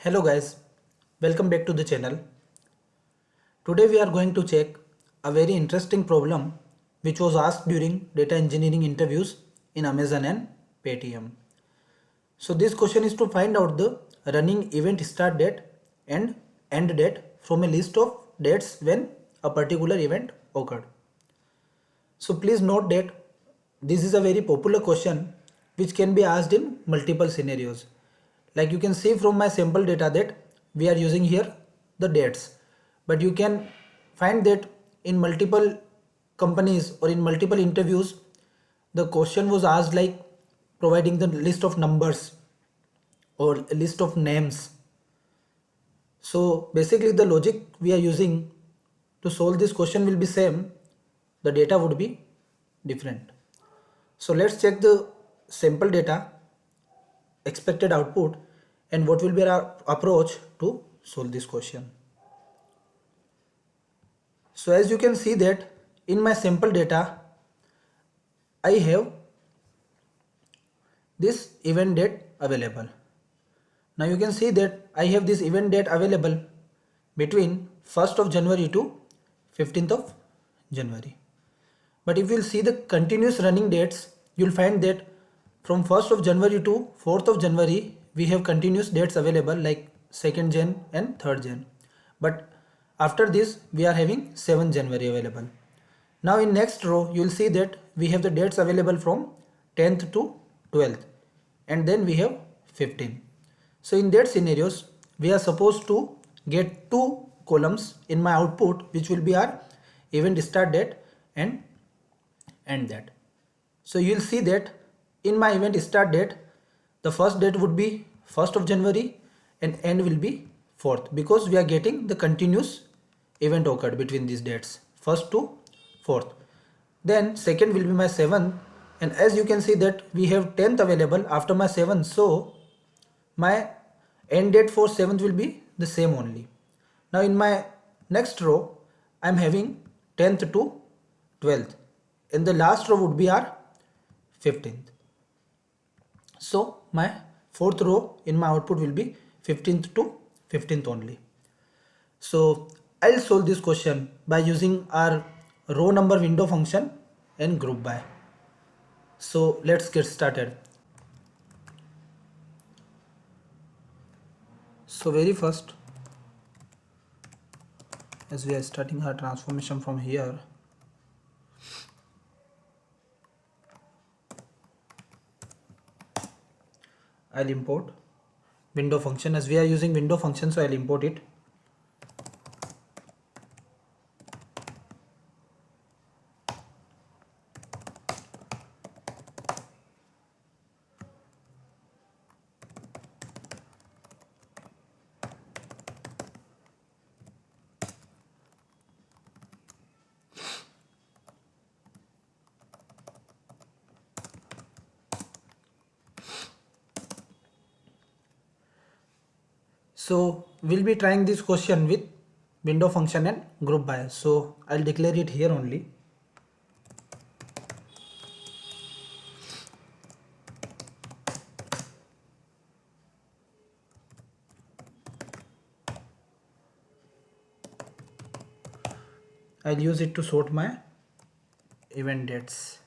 Hello guys, welcome back to the channel. Today we are going to check a very interesting problem which was asked during data engineering interviews in Amazon and Paytm. So this question is to find out the running event start date and end date from a list of dates when a particular event occurred. So please note that this is a very popular question which can be asked in multiple scenarios. Like you can see from my sample data that we are using here the dates, but you can find that in multiple companies or in multiple interviews the question was asked like providing the list of numbers or a list of names. So basically the logic we are using to solve this question will be same, the data would be different. So let's check the sample data, expected output, and what will be our approach to solve this question. So as you can see that in my sample data I have this event date available. Now you can see that I have this event date available between 1st of January to 15th of January. But if you'll see the continuous running dates, you'll find that from 1st of January to 4th of January, we have continuous dates available like 2nd Jan and 3rd Jan. But after this, we are having 7th January available. Now in next row, you'll see that we have the dates available from 10th to 12th, and then we have 15th. So in that scenarios, we are supposed to get two columns in my output, which will be our event start date and end date. So you will see that in my event start date, the first date would be 1st of January and end will be 4th, because we are getting the continuous event occurred between these dates 1st to 4th. Then second will be my 7th, and as you can see that we have 10th available after my 7th, so my end date for 7th will be the same only. Now in my next row I am having 10th to 12th, and the last row would be our 15th. So my fourth row in my output will be 15th to 15th only. So I'll solve this question by using our row number window function and group by. So let's get started. So very first, as we are starting our transformation from here, I'll import window function. As we are using window function, so I'll import it. So we'll be trying this question with window function and group by. So I'll declare it here only. I'll use it to sort my event dates.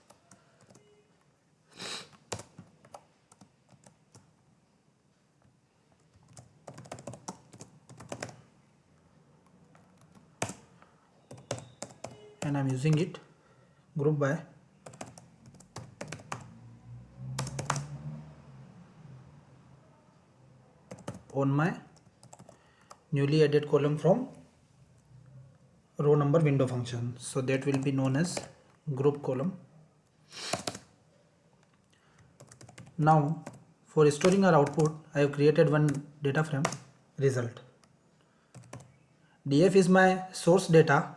And I'm using it group by. On my newly added column from row number window function. So that will be known as group column. Now for storing our output, I have created one data frame result. df is my source data.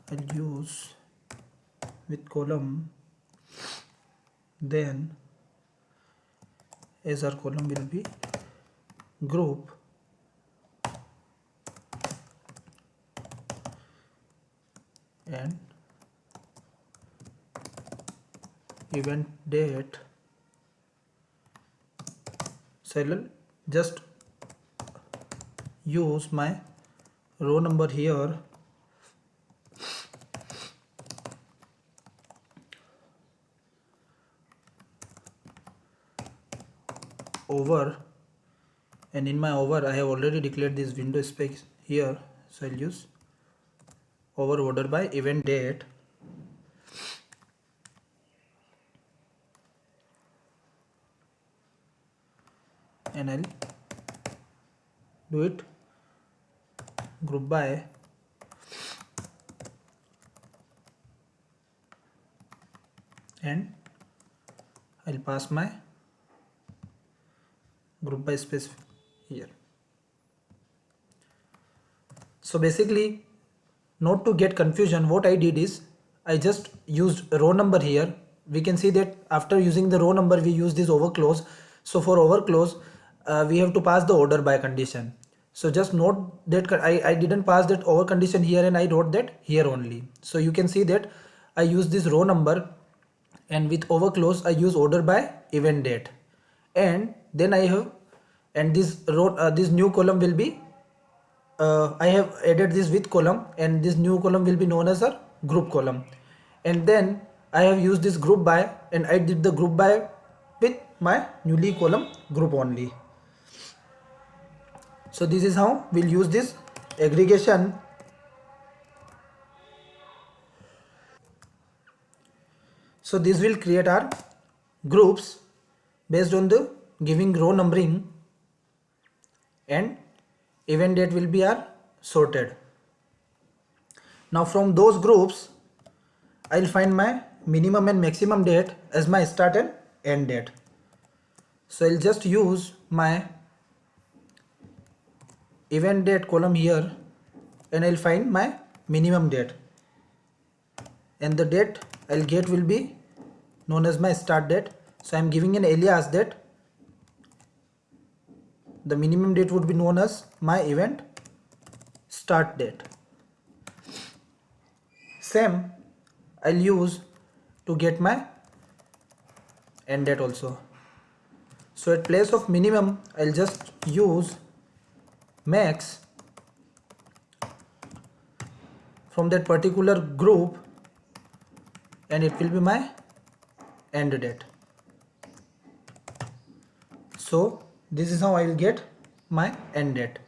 I'll use with column, then as our column will be group, and event date So I will just use my row number here over, and in my over I have already declared this window space here, so I'll use over order by event date, and I'll do it group by and I'll pass my group by space here. So basically, not to get confusion, what I did is I just used row number here. We can see that after using the row number we use this over clause. So for over clause we have to pass the order by condition. So just note that I didn't pass that over condition here, and I wrote that here only. So you can see that I use this row number, and with over clause I use order by event date, and then I have, and this row this new column will be I have added this with column, and this new column will be known as a group column, and then I have used this group by, and I did the group by with my newly column group only. So this is how we'll use this aggregation. So this will create our groups based on the giving row numbering, and event date will be our sorted. Now from those groups I'll find my minimum and maximum date as my start and end date. So I'll just use my event date column here, and I'll find my minimum date, and the date I'll get will be known as my start date. So I'm giving an alias that the minimum date would be known as my event start date. Same I'll use to get my end date also. So at place of minimum I'll just use max from that particular group, and it will be my end date. So this is how I will get my end date.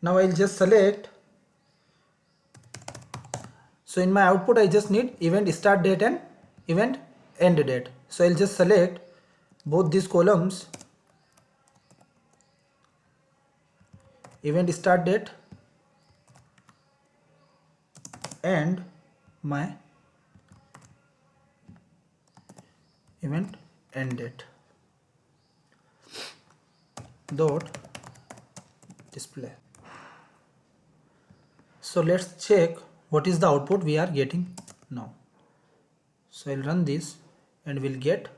Now I'll just select. So in my output I just need event start date and event end date. So I'll just select both these columns, event start date and my event end date dot display. So let's check what is the output we are getting now. So I'll run this and we'll get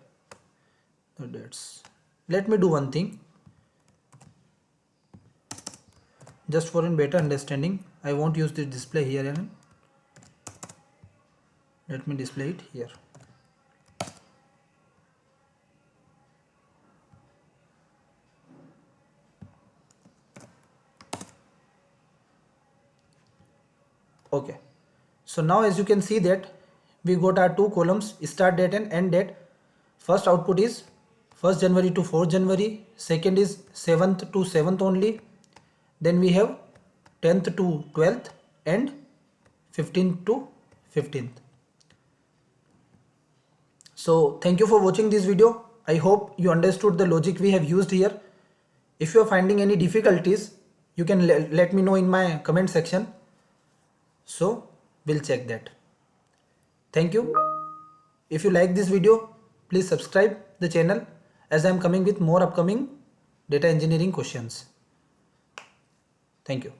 the dates. Let me do one thing. Just for a better understanding, I won't use this display here, and let me display it here. Okay, so now as you can see that we got our two columns, start date and end date. First output is 1st January to 4th January, second is 7th to 7th only, then we have 10th to 12th and 15th to 15th. So thank you for watching this video. I hope you understood the logic we have used here. If you are finding any difficulties, you can let me know in my comment section. So we'll check that. Thank you. If you like this video, please subscribe the channel, as I am coming with more upcoming data engineering questions. Thank you.